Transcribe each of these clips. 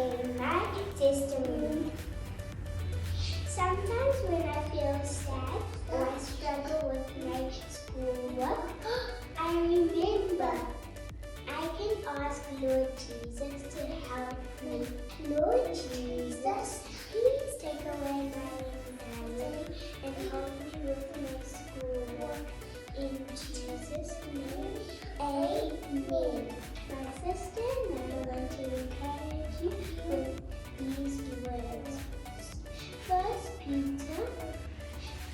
in my testimony. Sometimes when I feel sad or I struggle with my schoolwork, I remember I can ask Lord Jesus to help me. Lord Jesus, please take away my anxiety and help me with my schoolwork. In Jesus' name, amen. My sister and I want to encourage you with these words. 1 Peter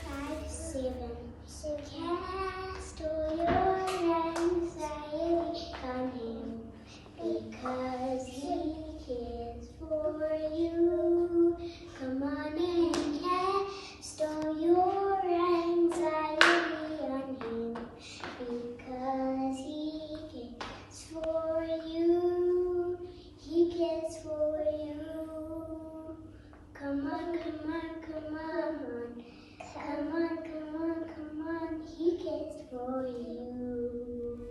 5:7. Cast all your anxiety on Him, because He cares for you. Come on and cast all your anxiety on Him, because He cares for you. He cares for you. Come on, come on, come on. Come on, come on, come on. He cares for you.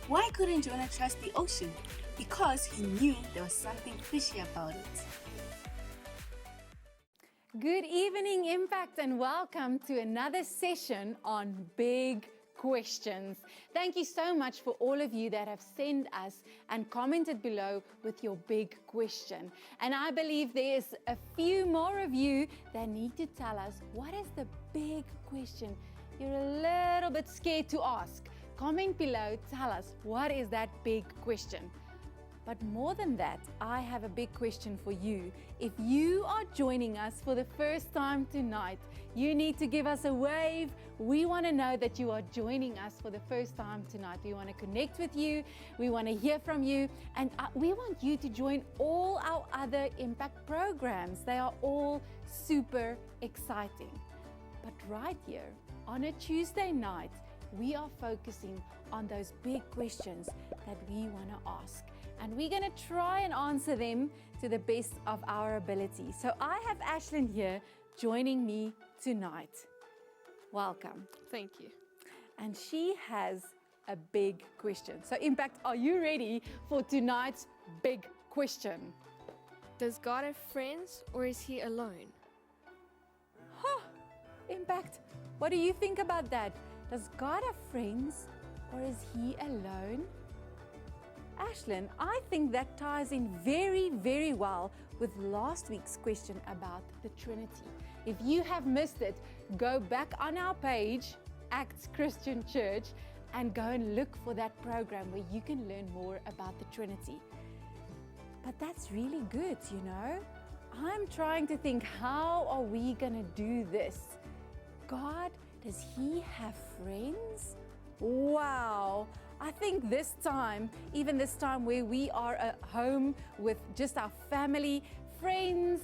Why couldn't Jonah trust the ocean? Because he knew there was something fishy about it. Good evening, Impact, and welcome to another session on Big Questions. Thank you so much for all of you that have sent us and commented below with your big question. And I believe there's a few more of you that need to tell us, what is the big question you're a little bit scared to ask? Comment below, tell us, what is that big question? But more than that, I have a big question for you. If you are joining us for the first time tonight, you need to give us a wave. We want to know that you are joining us for the first time tonight. We want to connect with you. We want to hear from you. And we want you to join all our other Impact programs. They are all super exciting. But right here, on a Tuesday night, we are focusing on those big questions that we want to ask. And we're going to try and answer them to the best of our ability. So I have Ashlyn here joining me tonight. Welcome. Thank you. And she has a big question. So Impact, are you ready for tonight's big question? Does God have friends or is He alone? Impact, what do you think about that? Does God have friends or is He alone? Ashlyn, I think that ties in very, very well with last week's question about the Trinity. If you have missed it, go back on our page, Acts Christian Church, and go and look for that program where you can learn more about the Trinity. But that's really good, you know. I'm trying to think, how are we going to do this? God, does He have friends? Wow. I think this time, even this time where we are at home with just our family, friends,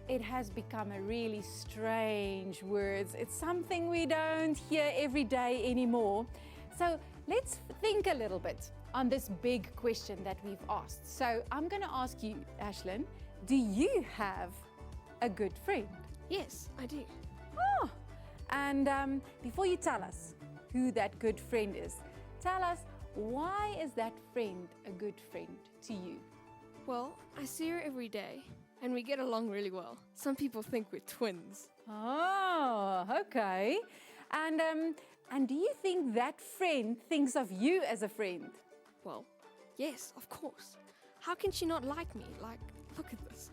it has become a really strange word. It's something we don't hear every day anymore. So let's think a little bit on this big question that we've asked. So I'm going to ask you, Ashlyn, do you have a good friend? Yes, I do. Oh, and before you tell us who that good friend is, tell us, why is that friend a good friend to you? Well, I see her every day and we get along really well. Some people think we're twins. Oh, okay. And do you think that friend thinks of you as a friend? Well, yes, of course. How can she not like me? Like, look at this.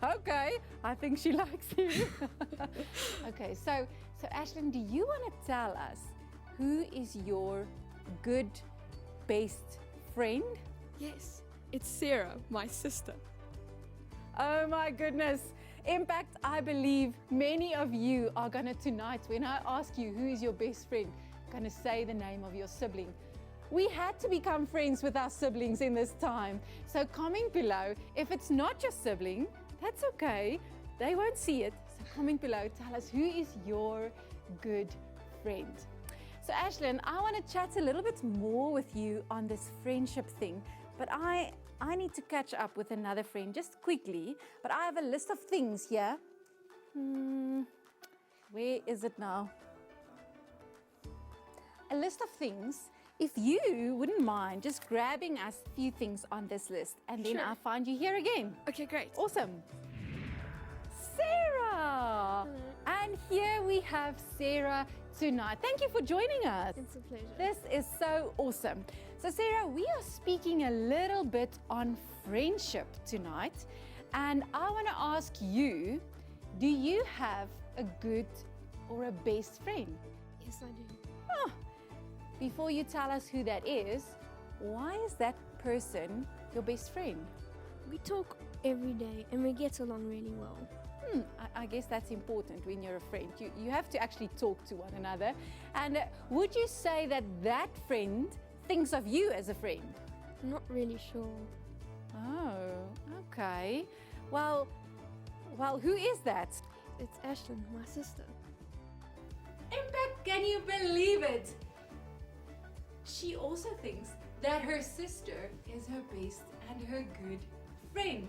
Okay, I think she likes you. Okay, so Ashlyn, do you want to tell us who is your good best friend? Yes, it's Sarah, my sister. Oh my goodness. Impact, I believe many of you are going to tonight, when I ask you who is your best friend, going to say the name of your sibling. We had to become friends with our siblings in this time. So comment below. If it's not your sibling, that's okay. They won't see it. So comment below. Tell us, who is your good friend? So Ashlyn, I want to chat a little bit more with you on this friendship thing. But I need to catch up with another friend just quickly. But I have a list of things here. Where is it now? a list of things. If you wouldn't mind just grabbing us a few things on this list, and then Sure. I'll find you here again. Okay, great. Awesome. Sarah! And here we have Sarah tonight. Thank you for joining us. It's a pleasure. This is so awesome. So, Sarah, we are speaking a little bit on friendship tonight. And I want to ask you, do you have a good or a best friend? Yes, I do. Oh, before you tell us who that is, why is that person your best friend? We talk every day and we get along really well. I guess that's important when you're a friend. You have to actually talk to one another. And would you say that that friend thinks of you as a friend? Not really sure. Oh, okay. Well, who is that? It's Ashlyn, my sister. Impact, can you believe it? She also thinks that her sister is her best and her good friend.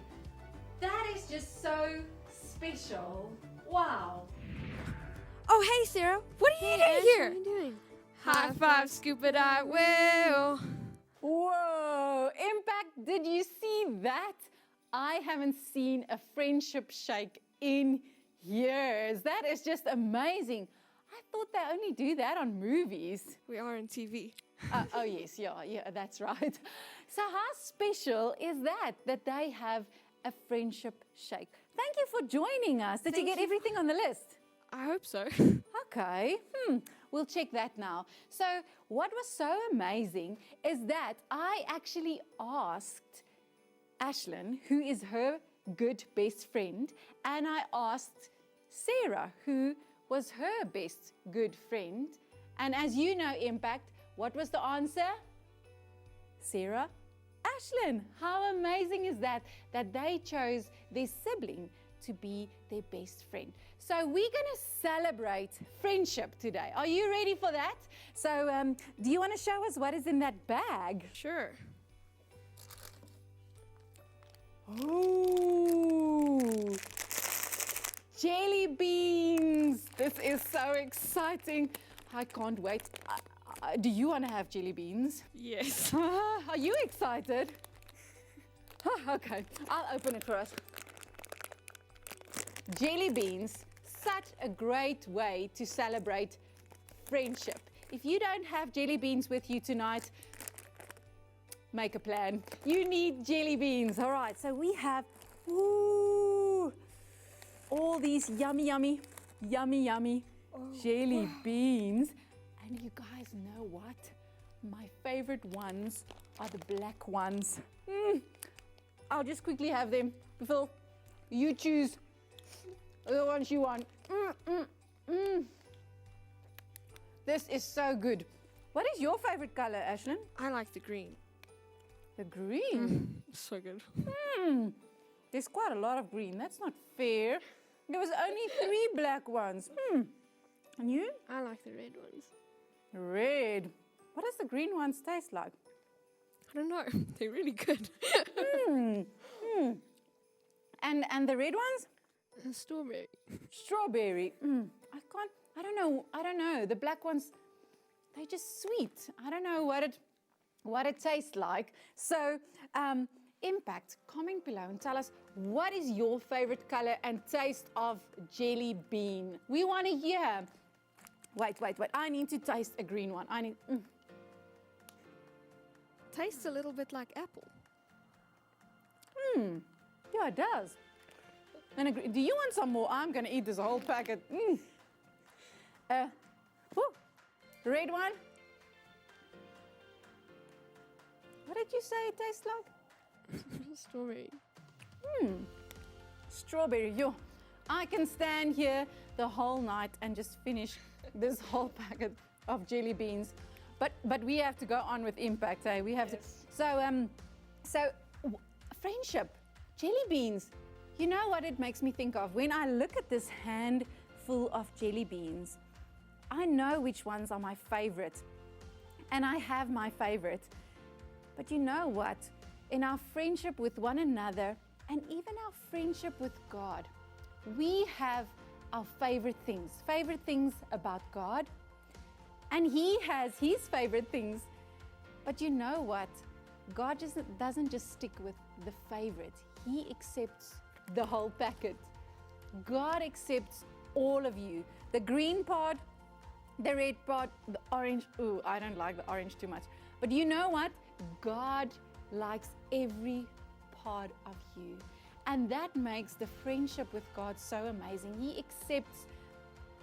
That is just so special. Wow. Oh, hey, Sarah. What are you doing Ash, here? what are you doing? High five, Scuba Dive Whale. Whoa, Impact, did you see that? I haven't seen a friendship shake in years. That is just amazing. I thought they only do that on movies. We are on TV. Oh yes, yeah, that's right. So how special is that they have a friendship shake? Thank you for joining us. Did you get everything on the list? I hope so. Okay, we'll check that now. So what was so amazing is that I actually asked Ashlyn, who is her good best friend, and I asked Sarah, who was her best good friend. And as you know, Impact, what was the answer? Sarah, Ashlyn. How amazing is that they chose their sibling to be their best friend. So we're going to celebrate friendship today. Are you ready for that? So do you want to show us what is in that bag? Sure. Oh, jelly beans. This is so exciting. I can't wait. Do you want to have jelly beans? Yes. Are you excited? Okay, I'll open it for us. Jelly beans, such a great way to celebrate friendship. If you don't have jelly beans with you tonight, make a plan. You need jelly beans. All right, so we have all these yummy jelly beans. And you guys know what? My favorite ones are the black ones. I'll just quickly have them. Phil, you choose the ones you want. This is so good. What is your favorite color, Ashlyn? I like the green. The green. So good. There's quite a lot of green. That's not fair. There was only 3 black ones. And you? I like the red ones. Red. What does the green ones taste like? I don't know. They're really good. And the red ones? Strawberry. Strawberry. I don't know. The black ones, they're just sweet. I don't know what it tastes like. So, Impact, comment below and tell us what is your favorite color and taste of jelly bean. We want to hear. Wait. I need to taste a green one. Tastes a little bit like apple. Yeah, it does. And do you want some more? I'm going to eat this whole packet. Red one. What did you say it tastes like? Strawberry. Strawberry. Yo, I can stand here the whole night and just finish this whole packet of jelly beans. But we have to go on with Impact, eh? We have to. So friendship, jelly beans. You know what it makes me think of? When I look at this handful of jelly beans, I know which ones are my favorite. And I have my favorite. But you know what? In our friendship with one another, and even our friendship with God, we have our favorite things about God. and he has his favorite things. But you know what? God doesn't just stick with the favorite. He accepts the whole packet. God accepts all of you. The green part, the red part, the orange. Ooh, I don't like the orange too much. But you know what? God likes every part of you. And that makes the friendship with God so amazing. He accepts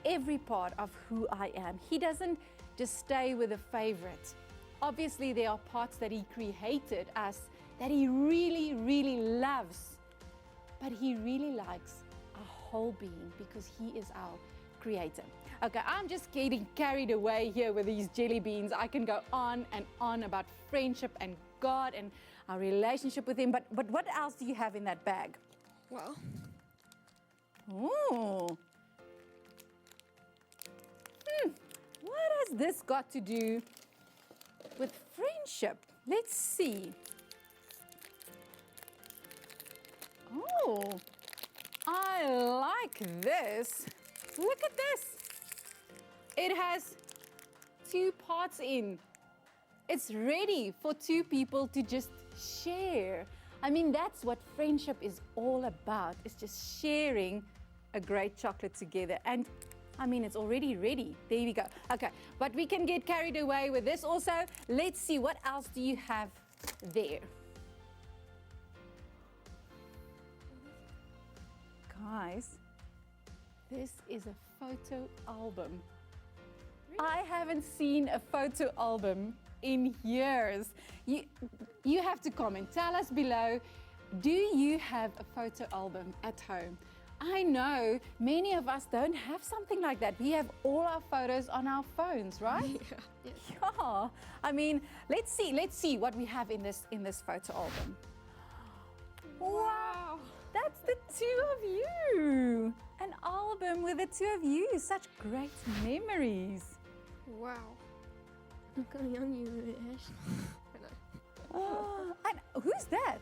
every part of who I am. He doesn't just stay with a favorite. Obviously, there are parts that He created us that He really, really loves. But He really likes our whole being because He is our Creator. Okay, I'm just getting carried away here with these jelly beans. I can go on and on about friendship and God and our relationship with Him. But what else do you have in that bag? Well, Oh. What has this got to do with friendship? Let's see. Oh, I like this. Look at this. It has 2 parts in. It's ready for 2 people to just share. I mean, that's what friendship is all about. It's just sharing a great chocolate together. And I mean, it's already ready. There we go. Okay, but we can get carried away with this also. Let's see, what else do you have there? Guys, this is a photo album. I haven't seen a photo album in years. You have to comment. Tell us below, do you have a photo album at home? I know many of us don't have something like that. We have all our photos on our phones, right? yeah. Yeah. I mean, let's see what we have in this photo album. Wow. That's the 2 of you. An album with the 2 of you. Such great memories. Wow. Look how young you are, Ash. I know. Oh, and who's that?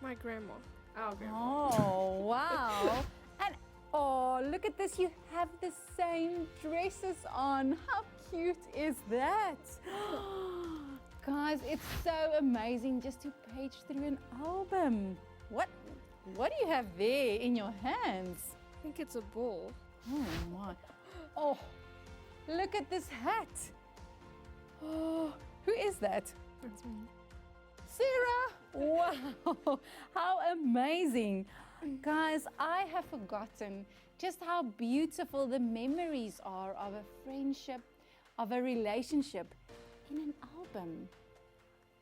My grandma. Our grandma. Oh, wow. And oh, look at this. You have the same dresses on. How cute is that? Guys, it's so amazing just to page through an album. What do you have there in your hands? I think it's a ball. Oh my. Oh, look at this hat. Oh, who is that? That's me. Sarah! Wow, how amazing. Guys, I have forgotten just how beautiful the memories are of a friendship, of a relationship in an album.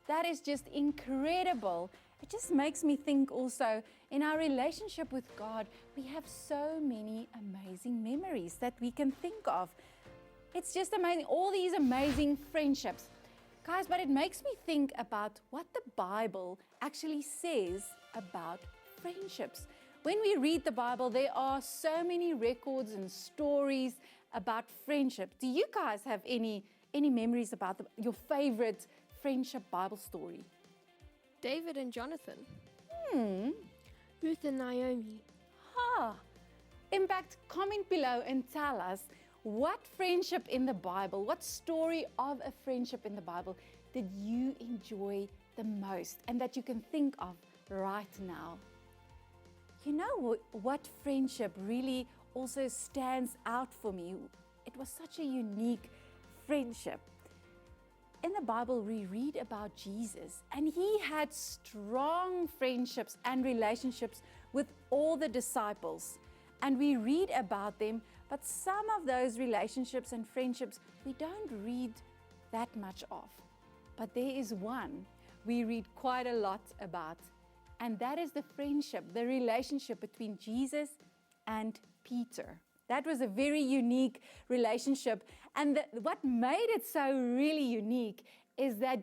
That is just incredible. It just makes me think also in our relationship with God, we have so many amazing memories that we can think of. It's just amazing, all these amazing friendships. Guys, but it makes me think about what the Bible actually says about friendships. When we read the Bible, there are so many records and stories about friendship. Do you guys have any memories about your favorite friendship Bible story? David and Jonathan. Ruth and Naomi. In fact, comment below and tell us what friendship in the Bible, what story of a friendship in the Bible did you enjoy the most and that you can think of right now? You know what friendship really also stands out for me? It was such a unique friendship. In the Bible, we read about Jesus, and He had strong friendships and relationships with all the disciples. And we read about them, but some of those relationships and friendships we don't read that much of. But there is one we read quite a lot about, and that is the friendship, the relationship between Jesus and Peter. That was a very unique relationship. And what made it so really unique is that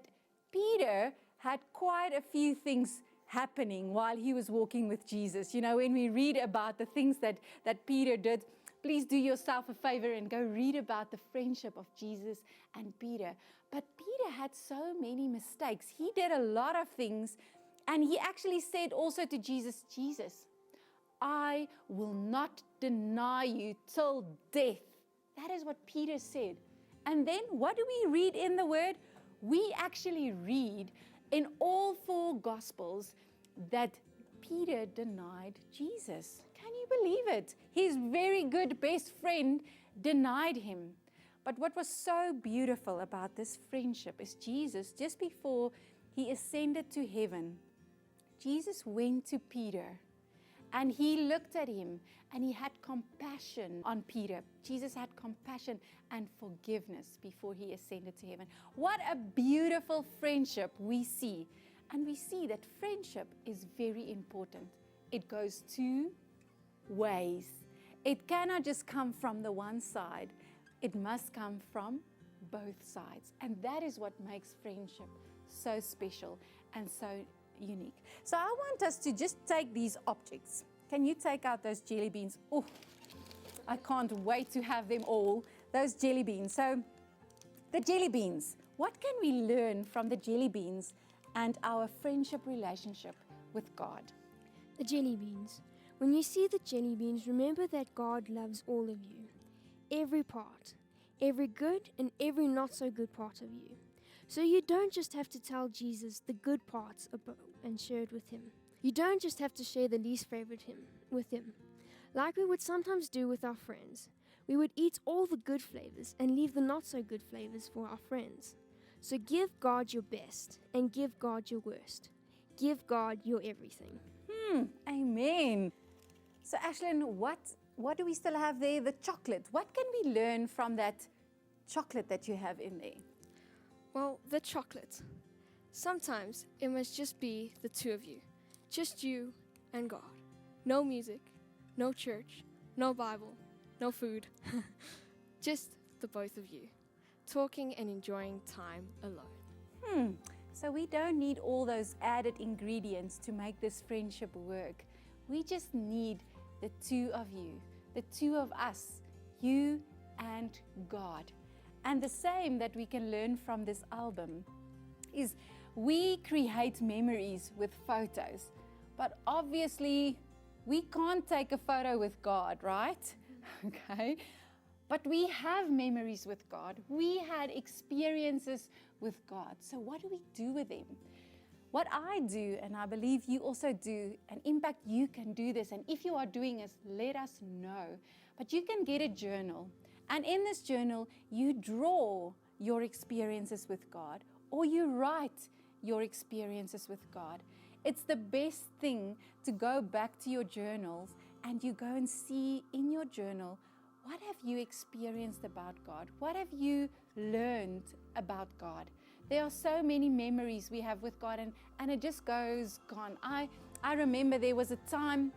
Peter had quite a few things happening while he was walking with Jesus. You know, when we read about the things that Peter did, please do yourself a favor and go read about the friendship of Jesus and Peter. But Peter had so many mistakes. He did a lot of things, and he actually said also to Jesus, Jesus, I will not deny you till death. That is what Peter said. And then what do we read in the Word? We actually read in all 4 Gospels that Peter denied Jesus. Can you believe it? His very good best friend denied him. But what was so beautiful about this friendship is Jesus, just before he ascended to heaven, Jesus went to Peter and he looked at him and he had compassion on Peter. Jesus had compassion and forgiveness before he ascended to heaven. What a beautiful friendship we see. And we see that friendship is very important. It goes 2 ways. It cannot just come from the one side. It must come from both sides. And that is what makes friendship so special and so unique. So I want us to just take these objects. Can you take out those jelly beans? Oh, I can't wait to have them all. Those jelly beans. So the jelly beans, what can we learn from the jelly beans and our friendship relationship with God? The jelly beans. When you see the jelly beans, remember that God loves all of you. Every part. Every good and every not so good part of you. So you don't just have to tell Jesus the good parts and share it with him. You don't just have to share the least favorite with him. Like we would sometimes do with our friends. We would eat all the good flavors and leave the not so good flavors for our friends. So give God your best and give God your worst. Give God your everything. Amen. So Ashlyn, what do we still have there? The chocolate. What can we learn from that chocolate that you have in there? Well, the chocolate. Sometimes it must just be the 2 of you. Just you and God. No music, no church, no Bible, no food. Just the both of you. Talking and enjoying time alone. So we don't need all those added ingredients to make this friendship work. We just need the 2 of you, the 2 of us, you and God. And the same that we can learn from this album is we create memories with photos, but obviously we can't take a photo with God, right? Okay. But we have memories with God. We had experiences with God. So what do we do with them? What I do, and I believe you also do, and Impact, you can do this. And if you are doing this, let us know. But you can get a journal. And in this journal, you draw your experiences with God, or you write your experiences with God. It's the best thing to go back to your journals and you go and see in your journal, what have you experienced about God? What have you learned about God? There are so many memories we have with God, and it just goes gone. I remember there was a time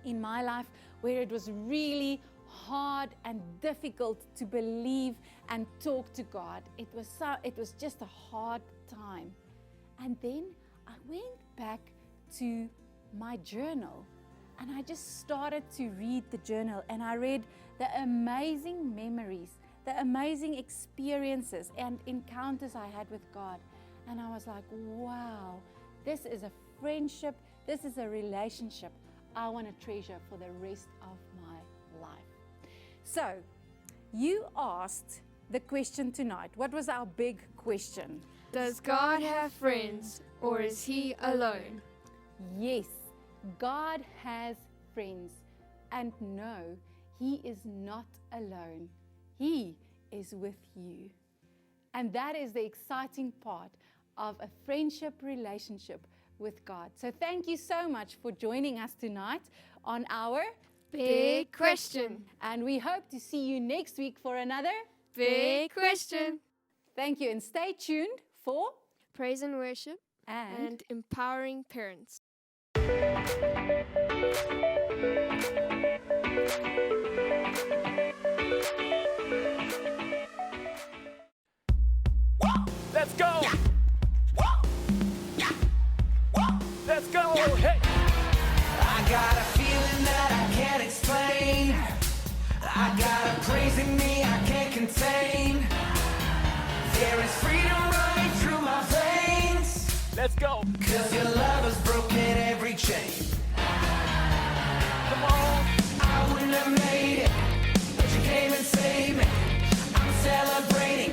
in my life where it was really hard and difficult to believe and talk to God. It was just a hard time. And then I went back to my journal and I just started to read the journal, and I read the amazing memories, the amazing experiences and encounters I had with God. And I was like, wow, this is a friendship, this is a relationship I want to treasure for the rest of my life. So, you asked the question tonight. What was our big question? Does God have friends, or is he alone? Yes, God has friends. And no, he is not alone. He is with you. And that is the exciting part of a friendship relationship with God. So thank you so much for joining us tonight on our Big Question. And we hope to see you next week for another Big Question. Thank you, and stay tuned for Praise and worship. And empowering parents. Let's go! Let's go! Hey! I got a feeling that I can't explain. I got a praise in me I can't contain. There is freedom running through my veins. Let's go! 'Cause your love has broken every chain. Come on! I wouldn't have made it, but you came and saved me. I'm celebrating.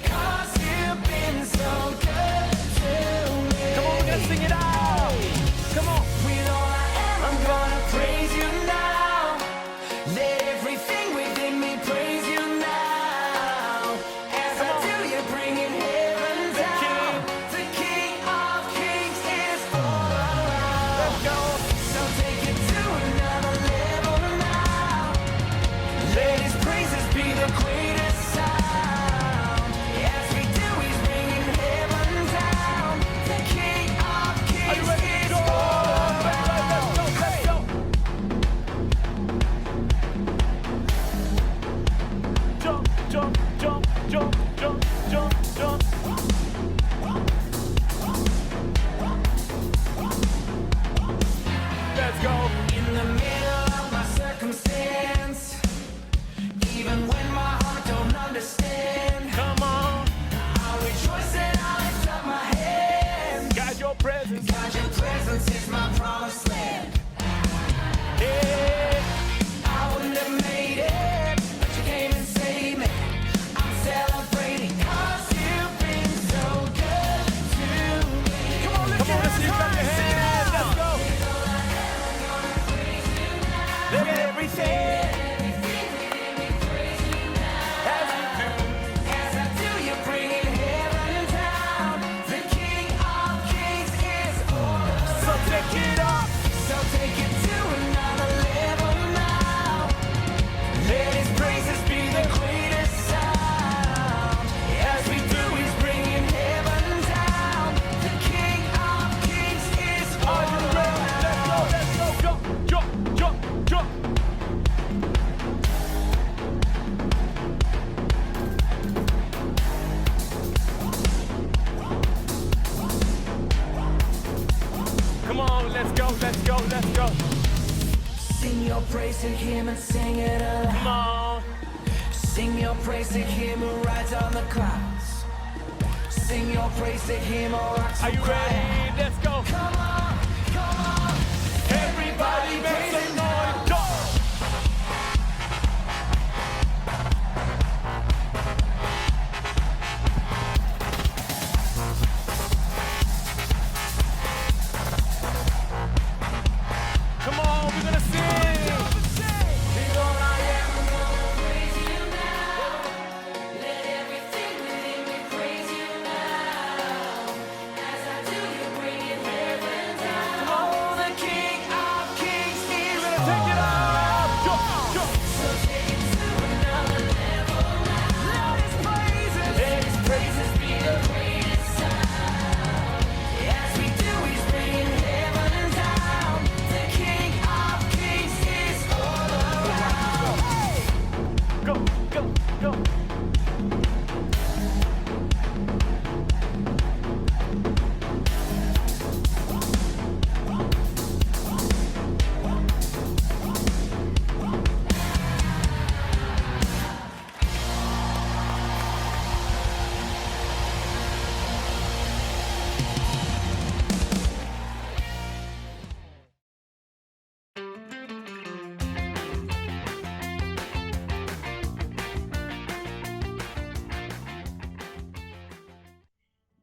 take it up. So take it to another level now. Let his praises be the greatest sound. As we do, he's bringing heaven down. The King of Kings is Are you all ready? around. Let's go, jump, jump, jump, jump. Come on, let's go, let's go, let's go. Sing your praise to him and sing it aloud. Come on. Sing your praise to him who rides on the clouds. Sing your praise to him who rocks Are the you crowd. ready? Let's go. Come on, come on. Everybody make some noise. Jump. Come on, we're gonna sing. Lord, I am gonna praise you now. Let everything within me praise you now. As I do, you bring it heaven down. Oh, the King of Kings is Take it up. Jump, jump. so take it to another level now. Let his praises be the greatest sound. As we do, he's bringing heaven down. The King of Kings is all around. Go, go, go.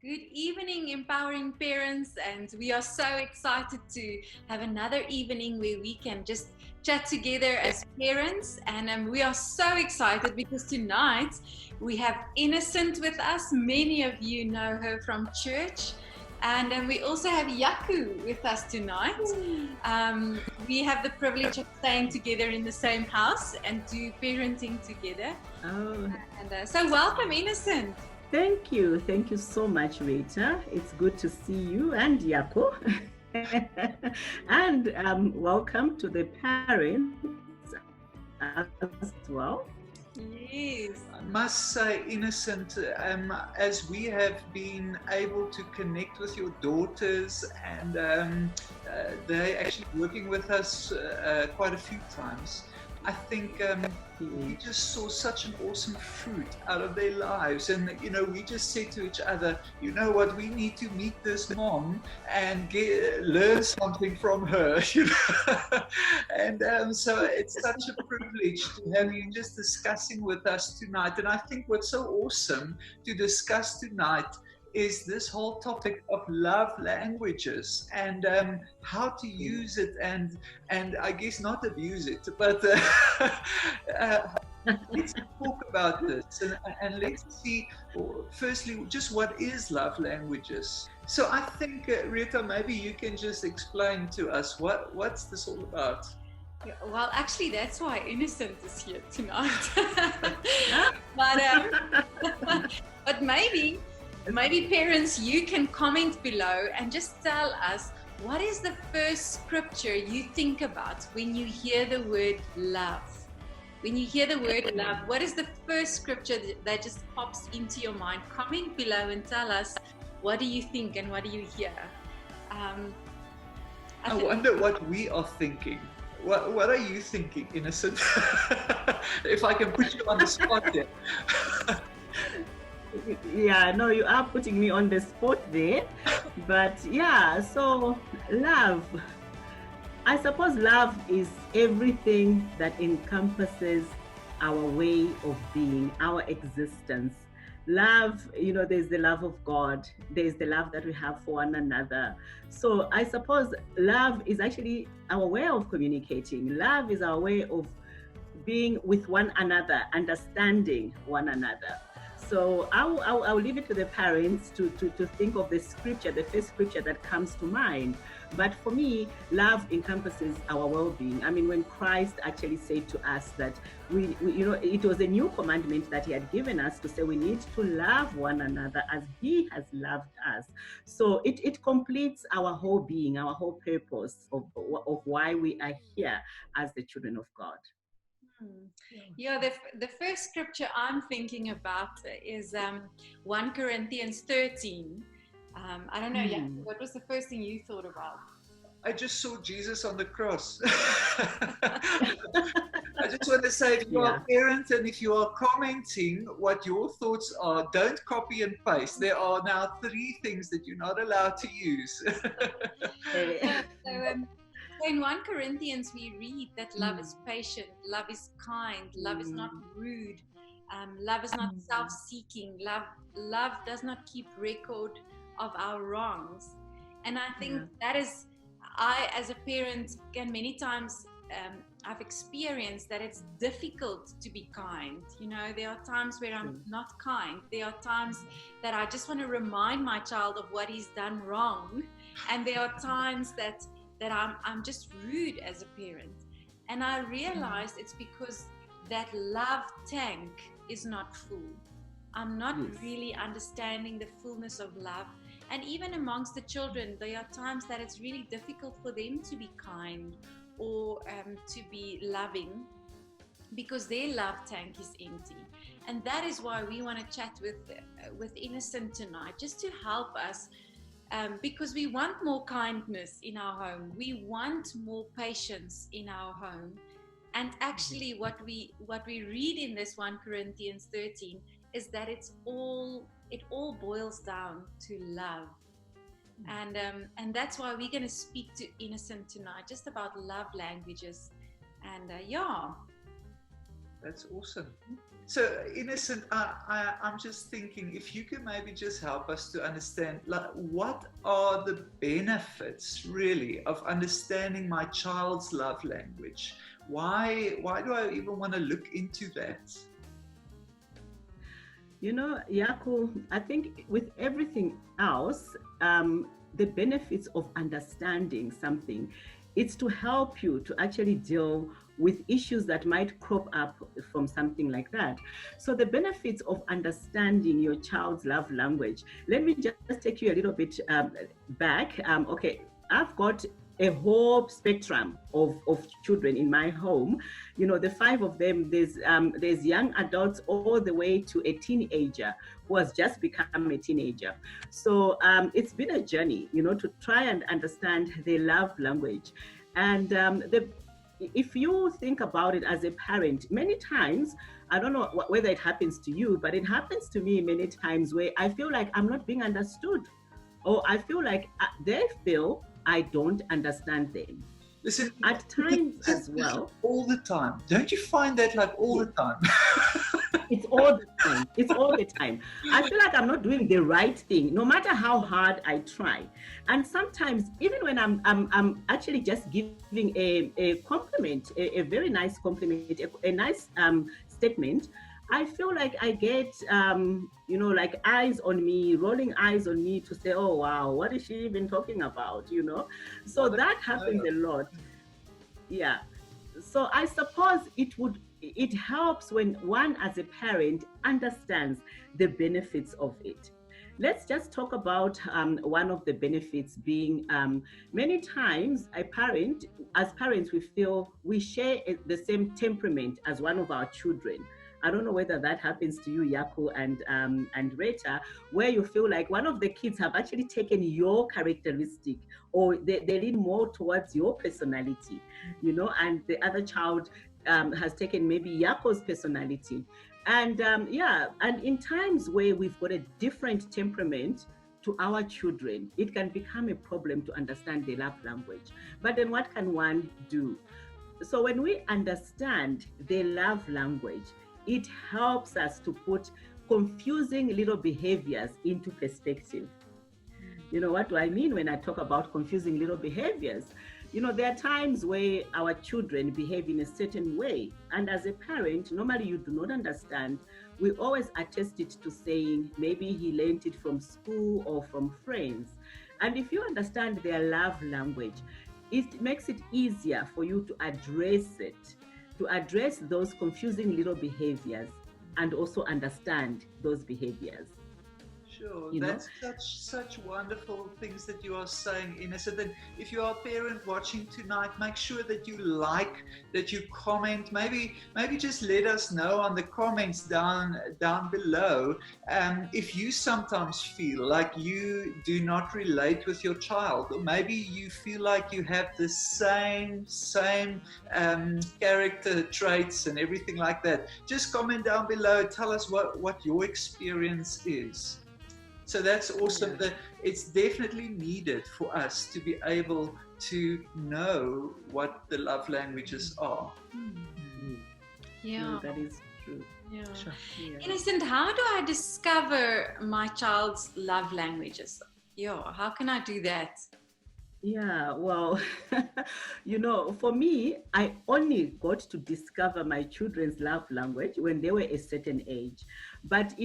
Good evening, empowering parents, and we are so excited to have another evening where we can just chat together as parents. And we are so excited because tonight we have Innocent with us. Many of you know her from church. And we also have Yaku with us tonight. We have the privilege of staying together in the same house and do parenting together. Oh, And so welcome, Innocent. thank you. Thank you so much, Rita. It's good to see you and Yako. And welcome to the parents as well. Yes. I must say, Innocent, as we have been able to connect with your daughters, and they're actually working with us quite a few times, I think we just saw such an awesome fruit out of their lives. And, you know, we just said to each other, you know what, we need to meet this mom and learn something from her, you know. And so it's such a privilege to have you just discussing with us tonight. And I think what's so awesome to discuss tonight is this whole topic of love languages and how to use it and I guess not abuse it, but let's talk about this and let's see firstly just what is love languages. So I think Rita, maybe you can just explain to us what's this all about. Yeah, well, actually, that's why Innocent is here tonight. But maybe parents, you can comment below and just tell us, what is the first scripture you think about when you hear the word love? When you hear the word love, what is the first scripture that just pops into your mind? Comment below and tell us, what do you think and what do you hear? I wonder what we are thinking. What are you thinking, Innocent? If I can put you on the spot there. Yeah, no, you are putting me on the spot there. But yeah, so love. I suppose love is everything that encompasses our way of being, our existence. Love, you know, there's the love of God, there's the love that we have for one another. So I suppose love is actually our way of communicating. Love is our way of being with one another, understanding one another. So I'll leave it to the parents to think of the scripture, the first scripture that comes to mind. But for me, love encompasses our well-being. I mean, when Christ actually said to us that we it was a new commandment that he had given us to say we need to love one another as he has loved us. So it completes our whole being, our whole purpose of why we are here as the children of God. Yeah, the first scripture I'm thinking about is 1 Corinthians 13. I don't know, what was the first thing you thought about? I just saw Jesus on the cross. I just want to say, if you are a parent and if you are commenting what your thoughts are, don't copy and paste. There are now 3 things that you're not allowed to use. So in 1 Corinthians, we read that love is patient, love is kind, love is not rude, love is not self-seeking, love does not keep record of our wrongs. And I think that is, I as a parent can many times, I've experienced that it's difficult to be kind. You know, there are times where I'm not kind. There are times that I just want to remind my child of what he's done wrong. And there are times that I'm just rude as a parent. And I realized it's because that love tank is not full. I'm not really understanding the fullness of love. And even amongst the children, there are times that it's really difficult for them to be kind or to be loving because their love tank is empty. And that is why we want to chat with Innocent tonight, just to help us, because we want more kindness in our home. We want more patience in our home. And actually what we read in this 1 Corinthians 13 is that it all boils down to love. And that's why we're going to speak to Innocent tonight, just about love languages. And That's awesome. So Innocent, I'm just thinking if you can maybe just help us to understand, like, what are the benefits really of understanding my child's love language? Why do I even want to look into that? You know, Yaku, I think with everything else, the benefits of understanding something, it's to help you to actually deal with issues that might crop up from something like that. So the benefits of understanding your child's love language, let me just take you a little bit back. Okay, I've got a whole spectrum of children in my home. You know, the 5 of them, there's young adults all the way to a teenager who has just become a teenager. So it's been a journey, you know, to try and understand their love language. And if you think about it as a parent, many times, I don't know whether it happens to you, but it happens to me many times where I feel like I'm not being understood, or I feel like they feel I don't understand them. Listen, at times as well. All the time. Don't you find that like all the time? It's all the time. It's all the time. I feel like I'm not doing the right thing, no matter how hard I try. And sometimes, even when I'm actually just giving a compliment, a very nice compliment, a nice statement, I feel like I get, you know, like eyes on me, rolling eyes on me to say, oh, wow, what is she even talking about, you know? So that happens a lot. Yeah. So I suppose it helps when one as a parent understands the benefits of it. Let's just talk about one of the benefits being many times as parents, we feel we share the same temperament as one of our children. I don't know whether that happens to you, Yaku and Rita, where you feel like one of the kids have actually taken your characteristic, or they lean more towards your personality, you know, and the other child has taken maybe Yaku's personality. And and in times where we've got a different temperament to our children, it can become a problem to understand the love language. But then what can one do? So when we understand the love language, it helps us to put confusing little behaviors into perspective. You know, what do I mean when I talk about confusing little behaviors? You know, there are times where our children behave in a certain way. And as a parent, normally you do not understand we always attest it to saying maybe he learned it from school or from friends. And if you understand their love language, it makes it easier for you to address those confusing little behaviors and also understand those behaviors. Sure, You know? that's such wonderful things that you are saying, Ines. And then if you are a parent watching tonight, make sure that you like, that you comment. Maybe just let us know on the comments down below if you sometimes feel like you do not relate with your child, or maybe you feel like you have the same character traits and everything like that. Just comment down below. Tell us what your experience is. So that's awesome. That it's definitely needed for us to be able to know what the love languages are. Yeah. That is true. Yeah. Sure. Yeah. Innocent, how do I discover my child's love languages? Yeah, how can I do that? Yeah, well, for me, I only got to discover my children's love language when they were a certain age. But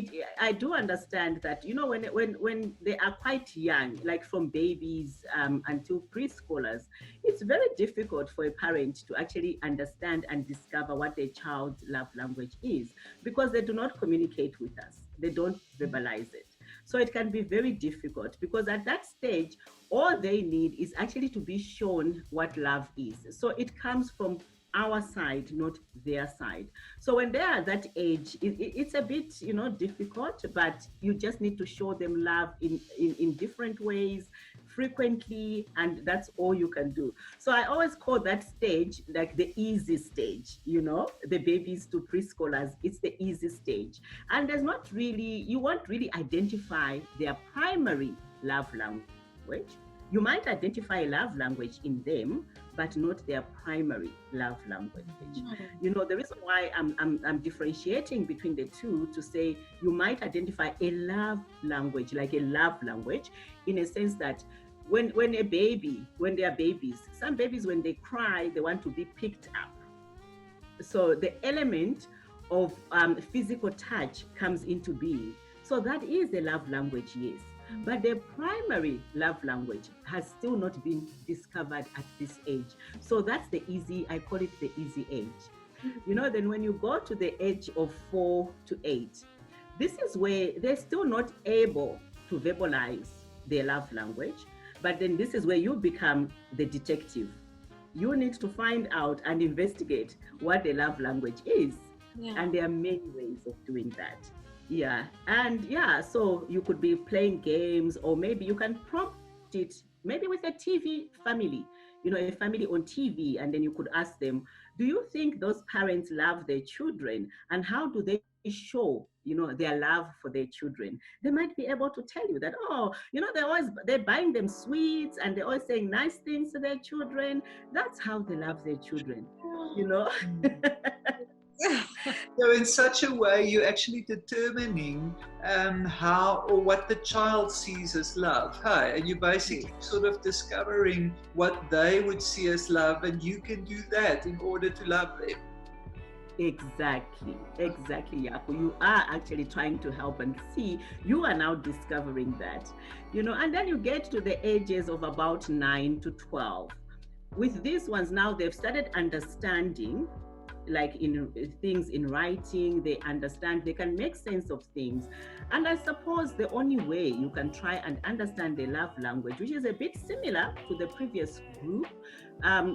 I do understand that, when they are quite young, like from babies until preschoolers, it's very difficult for a parent to actually understand and discover what their child's love language is, because they do not communicate with us. They don't verbalize it. So it can be very difficult, because at that stage, all they need is actually to be shown what love is. So it comes from our side, not their side. So when they are that age, it's a bit, difficult, but you just need to show them love in different ways, frequently, and that's all you can do. So I always call that stage like the easy stage, the babies to preschoolers, it's the easy stage. And you won't really identify their primary love language. You might identify a love language in them, but not their primary love language. The reason why I'm differentiating between the two, to say you might identify a love language, like a love language, in a sense that when they are babies, some babies, when they cry, they want to be picked up. So the element of physical touch comes into being. So that is a love language, yes. But their primary love language has still not been discovered at this age. So that's I call it the easy age. Then when you go to the age of 4 to 8, this is where they're still not able to verbalize their love language. But then this is where you become the detective. You need to find out and investigate what the love language is. Yeah. And there are many ways of doing that. Yeah. And so you could be playing games, or maybe you can prompt it, maybe with a TV family, a family on TV, and then you could ask them, do you think those parents love their children, and how do they show, their love for their children? They might be able to tell you that, they're buying them sweets, and they're always saying nice things to their children. That's how they love their children, So in such a way, you're actually determining how or what the child sees as love, and you're basically sort of discovering what they would see as love, and you can do that in order to love them. Exactly, Yaku. You are actually trying to help and see. You are now discovering that, and then you get to the ages of about 9 to 12. With these ones now, they've started understanding, like in things in writing, they understand, they can make sense of things. And I suppose the only way you can try and understand the love language, which is a bit similar to the previous group,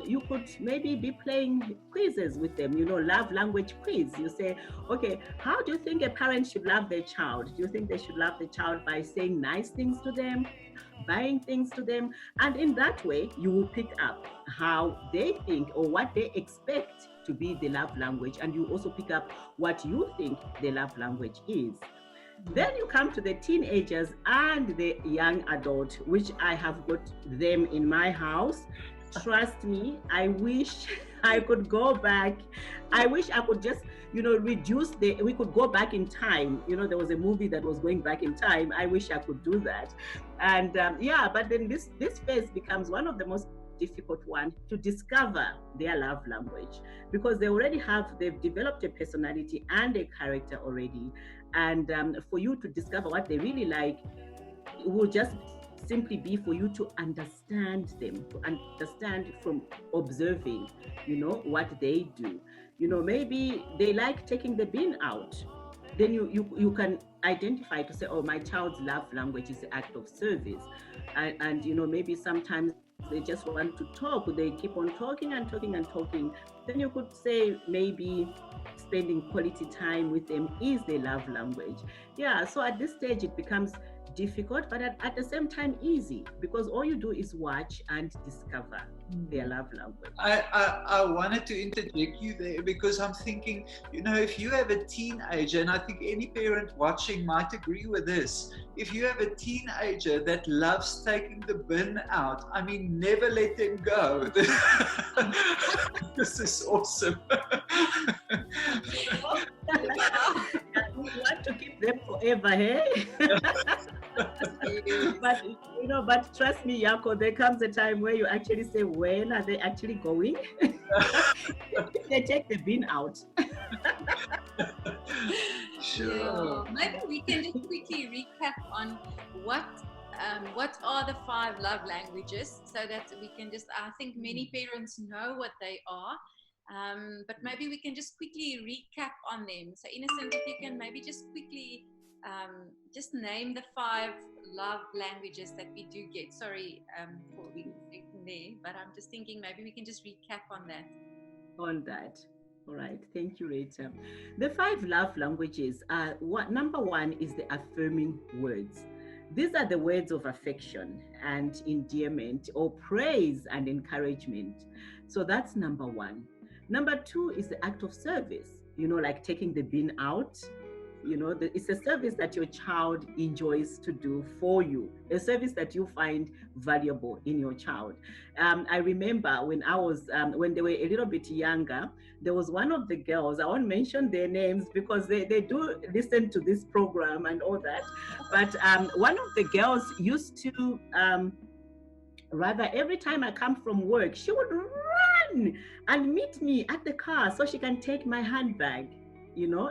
you could maybe be playing quizzes with them, love language quiz. You say, okay, how do you think a parent should love their child? Do you think they should love the child by saying nice things to them, buying things to them? And in that way, you will pick up how they think or what they expect to be the love language, and you also pick up what you think the love language is. Then you come to the teenagers and the young adult, which I have got them in my house. Trust me, I wish I could go back. I wish I could just, we could go back in time. There was a movie that was going back in time. I wish I could do that. And but then this phase becomes one of the most difficult one to discover their love language, because they've developed a personality and a character already. And for you to discover what they really like, it will just simply be for you to understand them, to understand from observing, what they do. Maybe they like taking the bin out. Then you can identify to say, oh, my child's love language is the act of service. And maybe sometimes they just want to talk. They keep on talking and talking and talking. Then you could say maybe spending quality time with them is their love language. Yeah, so at this stage it becomes difficult, but at the same time easy, because all you do is watch and discover their love language. I wanted to interject you there, because I'm thinking, if you have a teenager, and I think any parent watching might agree with this, if you have a teenager that loves taking the bin out, I mean, never let them go. This is awesome. We want to keep them forever, hey? But trust me, Yako, there comes a time where you actually say, when are they actually going? They take the bin out. Sure. Yeah. Maybe we can just quickly recap on what are the 5 love languages, so that we can just, I think many parents know what they are. But maybe we can just quickly recap on them. So Innocent, if you can maybe just quickly just name the 5 love languages that we do get. Sorry for being there, but I'm just thinking maybe we can just recap on that. All right, thank you, Rita. The 5 love languages are, number 1 is the affirming words. These are the words of affection and endearment, or praise and encouragement. So that's number 1. Number 2 is the act of service, like taking the bin out. It's a service that your child enjoys to do for you, a service that you find valuable in your child. I remember when they were a little bit younger, there was one of the girls, I won't mention their names because they do listen to this program and all that, but one of the girls used to, rather every time I come from work, she would run and meet me at the car so she can take my handbag,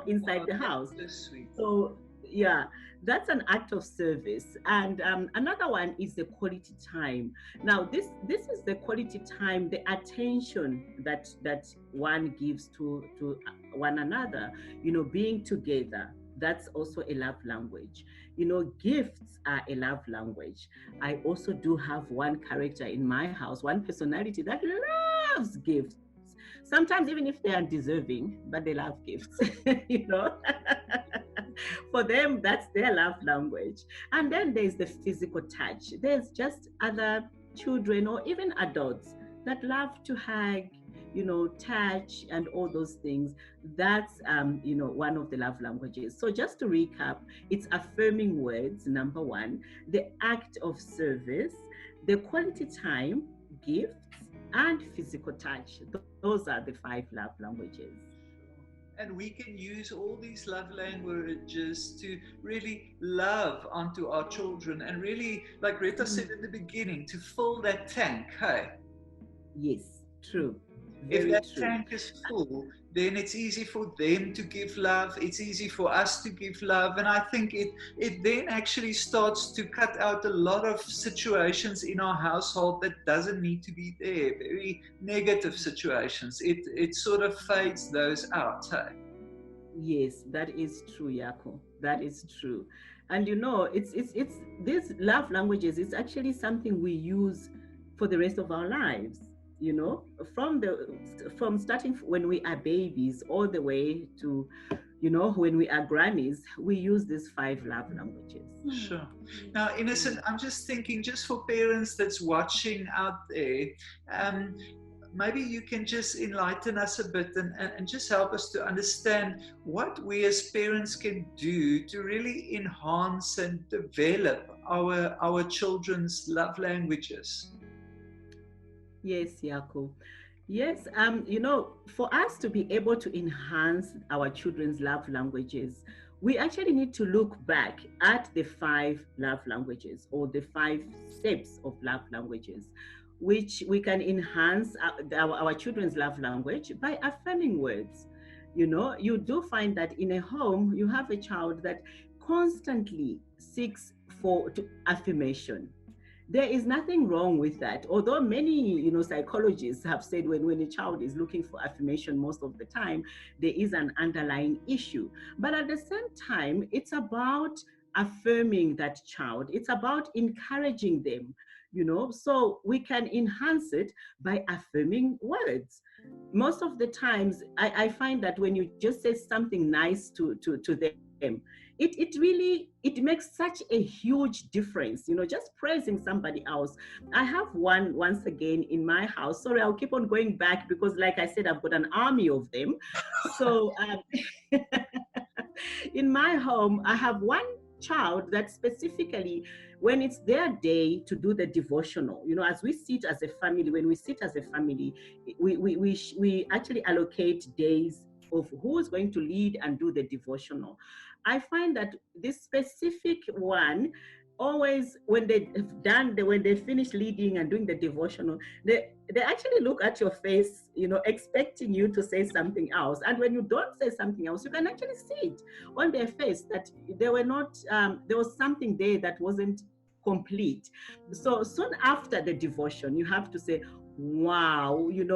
inside the house. That's sweet. So yeah, that's an act of service. And another one is the quality time. Now this is the quality time, the attention that one gives to one another, being together. That's also a love language. Gifts are a love language. I also do have one character in my house, one personality that loves gifts. Sometimes even if they are deserving, but they love gifts, For them, that's their love language. And then there's the physical touch. There's just other children or even adults that love to hug, touch and all those things. That's, one of the love languages. So just to recap, it's affirming words, number 1, the act of service, the quality time, gifts, and physical touch. Those are the 5 love languages. And we can use all these love languages to really love onto our children and really, like Rita said in the beginning, to fill that tank, hey? Yes, true. If that tank is full, then it's easy for them to give love. It's easy for us to give love. And I think it then actually starts to cut out a lot of situations in our household that doesn't need to be there. Very negative situations. It sort of fades those out. Hey? Yes, that is true, Yako. That is true. And it's these love languages, it's actually something we use for the rest of our lives. From starting when we are babies all the way to, when we are grannies, we use these 5 love languages. Sure. Now, Innocent, I'm just thinking, just for parents that's watching out there, maybe you can just enlighten us a bit and just help us to understand what we as parents can do to really enhance and develop our children's love languages. Yes, Yako. Yes, for us to be able to enhance our children's love languages, we actually need to look back at the 5 love languages, or the 5 steps of love languages. which we can enhance our children's love language by affirming words. You know, you do find that in a home, you have a child that constantly seeks for affirmation. There is nothing wrong with that. Although many, psychologists have said when a child is looking for affirmation most of the time, there is an underlying issue. But at the same time, it's about affirming that child. It's about encouraging them, so we can enhance it by affirming words. Most of the times, I find that when you just say something nice to them, it makes such a huge difference, just praising somebody else. I have one once again in my house. Sorry, I'll keep on going back because, like I said, I've got an army of them. So in my home, I have one child that specifically, when it's their day to do the devotional, as we sit as a family, we actually allocate days of who is going to lead and do the devotional. I find that this specific one, always when they finish leading and doing the devotional, they actually look at your face, expecting you to say something else. And when you don't say something else, you can actually see it on their face that there was something there that wasn't complete. So soon after the devotion, you have to say, wow, you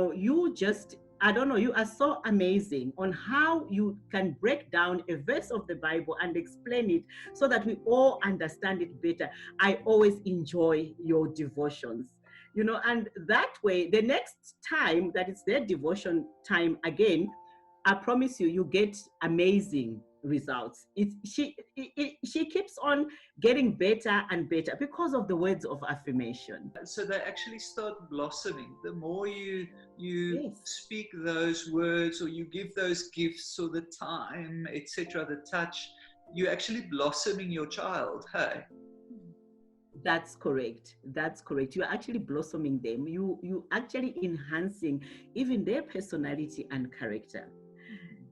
are so amazing on how you can break down a verse of the Bible and explain it so that we all understand it better. I always enjoy your devotions, and that way, the next time that it's their devotion time again, I promise you get amazing results. She keeps on getting better and better because of the words of affirmation. So they actually start blossoming. The more you Yes. speak those words, or you give those gifts, or the time, etc., the touch, you're actually blossoming your child. Hey. That's correct. You're actually blossoming them. You actually enhancing even their personality and character.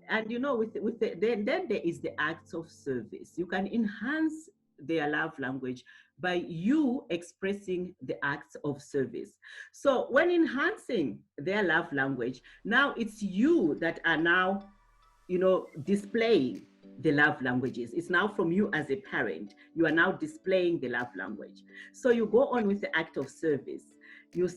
And then there is the acts of service. You can enhance their love language by you expressing the acts of service. So when enhancing their love language, now it's you that are now, displaying the love languages. It's now from you as a parent. You are now displaying the love language. So you go on with the act of service. You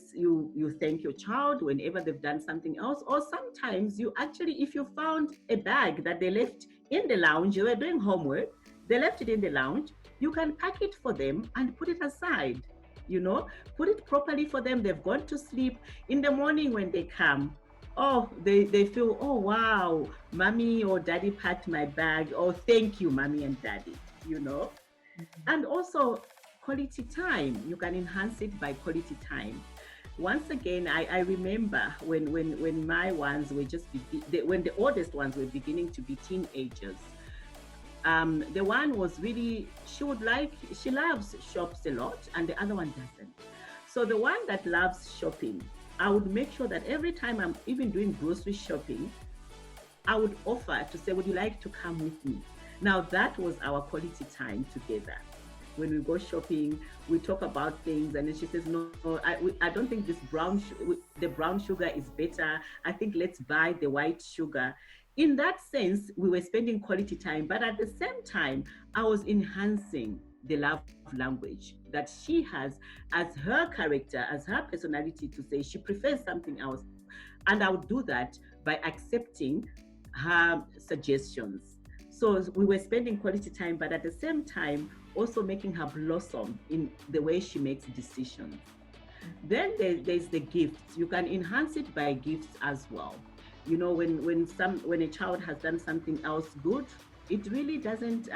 thank your child whenever they've done something else, or sometimes you actually, if you found a bag that they left in the lounge, you were doing homework, they left it in the lounge, you can pack it for them and put it aside, put it properly for them. They've gone to sleep. In the morning when they come, they feel, oh wow, mommy or daddy packed my bag. Oh, thank you, mommy and daddy, And also quality time. You can enhance it by quality time. Once again, I remember when my ones were when the oldest ones were beginning to be teenagers. The one was really, she loves shops a lot, and the other one doesn't. So the one that loves shopping, I would make sure that every time I'm even doing grocery shopping, I would offer to say, would you like to come with me? Now that was our quality time together. When we go shopping, we talk about things, and then she says, no, I don't think the brown sugar is better. I think let's buy the white sugar. In that sense, we were spending quality time, but at the same time, I was enhancing the love language that she has as her character, as her personality, to say she prefers something else. And I would do that by accepting her suggestions. So we were spending quality time, but at the same time, also making her blossom in the way she makes decisions. Then there's the gifts. You can enhance it by gifts as well. When a child has done something else good, it really doesn't,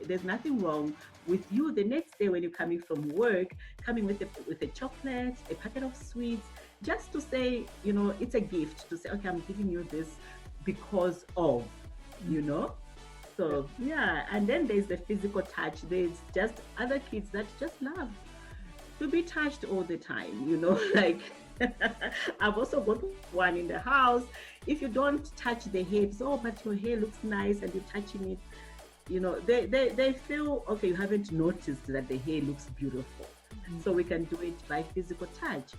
there's nothing wrong with you the next day when you're coming from work, coming with a chocolate, a packet of sweets, just to say, it's a gift to say, okay, I'm giving you this because of, So yeah, and then there's the physical touch. There's just other kids that just love to be touched all the time, like I've also got one in the house. If you don't touch the hips, but your hair looks nice and you're touching it, they feel, okay, you haven't noticed that the hair looks beautiful. so we can do it by physical touch.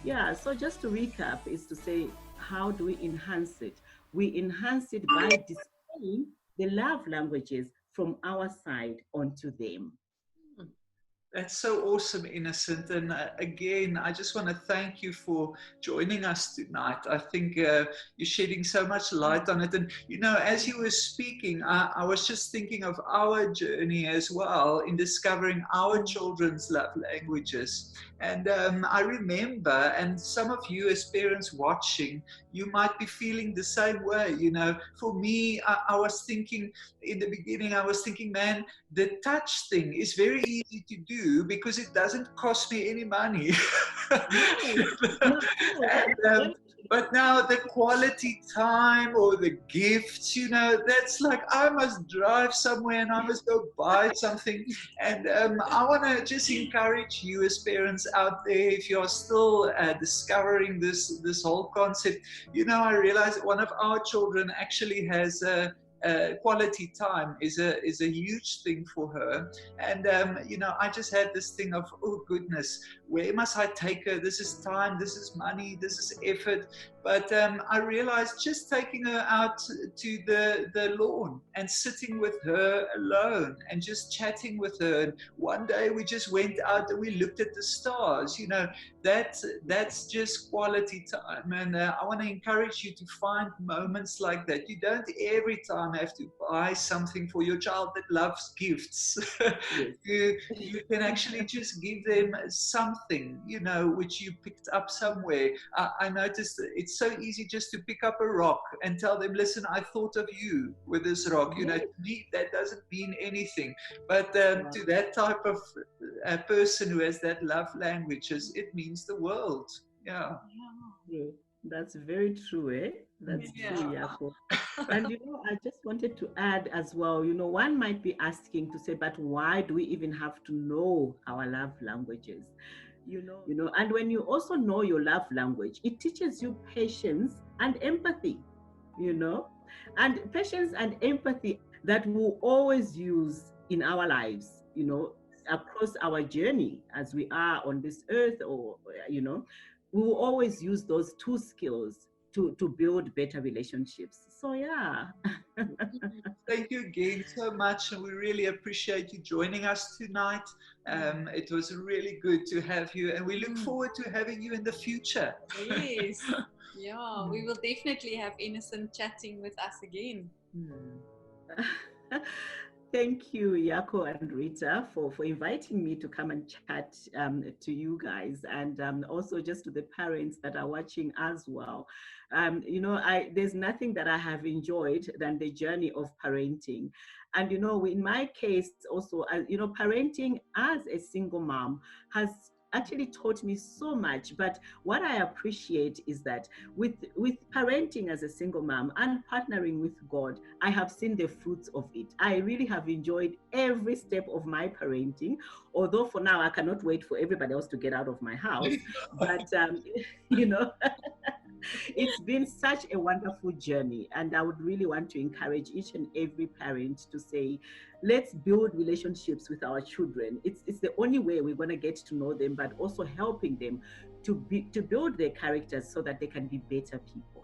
Yeah, so just to recap is to say, how do we enhance it? We enhance it by displaying the love languages from our side onto them. That's so awesome, Innocent. And again, I just want to thank you for joining us tonight. I think you're shedding so much light on it. And, you know, as you were speaking, I was just thinking of our journey as well in discovering our children's love languages. And I remember, and some of you as parents watching, you might be feeling the same way. You know, for me, I was thinking in the beginning, I was thinking, man, the touch thing is very easy to do because it doesn't cost me any money. And, but now the quality time or the gifts, you know, that's like I must drive somewhere and I must go buy something. And I want to just encourage you as parents out there, if you're still discovering this whole concept. You know, I realize one of our children actually has quality time is a huge thing for her. And you know, I just had this thing of, oh goodness, where must I take her? This is time, this is money, this is effort. But I realized just taking her out to the lawn and sitting with her alone and just chatting with her. And one day we just went out and we looked at the stars. You know, that's just quality time. And I want to encourage you to find moments like that. You don't every time have to buy something for your child that loves gifts. you can actually just give them something, you know, which you picked up somewhere. I noticed that it's so easy just to pick up a rock and tell them, listen, I thought of you with this rock. You know, to me, that doesn't mean anything. But to that type of person who has that love languages, it means the world. Yeah. That's very true, eh? That's true, Jaco. And you know, I just wanted to add as well, you know, one might be asking to say, but why do we even have to know our love languages? You know, and when you also know your love language, it teaches you patience and empathy, you know, and patience and empathy that we'll always use in our lives, you know, across our journey as we are on this earth, or, you know, we will always use those two skills to build better relationships. So yeah. Thank you again so much, and we really appreciate you joining us tonight. It was really good to have you, and we look forward to having you in the future. Yes. Yeah, we will definitely have Innocent chatting with us again. Thank you, Jaco and Rita, for inviting me to come and chat to you guys, and also just to the parents that are watching as well. You know, there's nothing that I have enjoyed than the journey of parenting. And, you know, in my case also, you know, parenting as a single mom has actually taught me so much. But what I appreciate is that with parenting as a single mom and partnering with God, I have seen the fruits of it. I really have enjoyed every step of my parenting, although for now I cannot wait for everybody else to get out of my house. But you know, it's been such a wonderful journey, and I would really want to encourage each and every parent to say, let's build relationships with our children. It's the only way we're going to get to know them, but also helping them to build their characters so that they can be better people.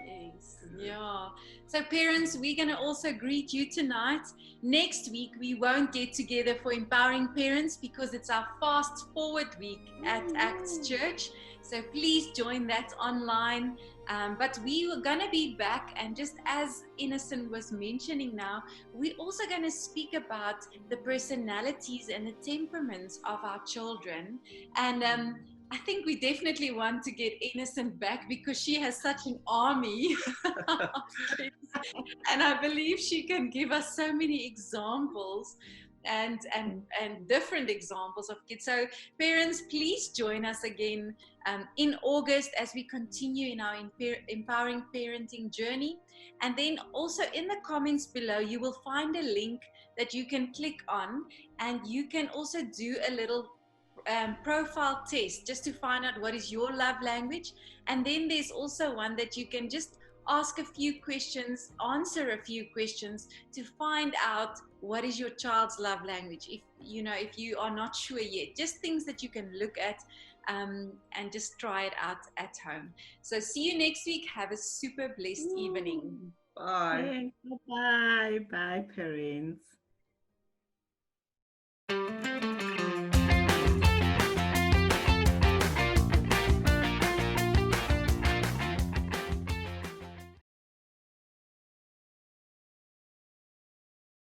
Yes, yeah. So parents, we're going to also greet you tonight. Next week, we won't get together for Empowering Parents because it's our Fast Forward week at Acts Church. So please join that online. But we are going to be back, and just as Innocent was mentioning now, we're also going to speak about the personalities and the temperaments of our children. And I think we definitely want to get Innocent back because she has such an army. And I believe she can give us so many examples and different examples of kids. So parents, please join us again in August as we continue in our empowering parenting journey. And then also in the comments below, you will find a link that you can click on, and you can also do a little profile test just to find out what is your love language. And then there's also one that you can just ask a few questions, answer a few questions to find out what is your child's love language. If you are not sure yet, just things that you can look at and just try it out at home. So see you next week. Have a super blessed evening. Bye. Thanks. Bye. Bye, parents.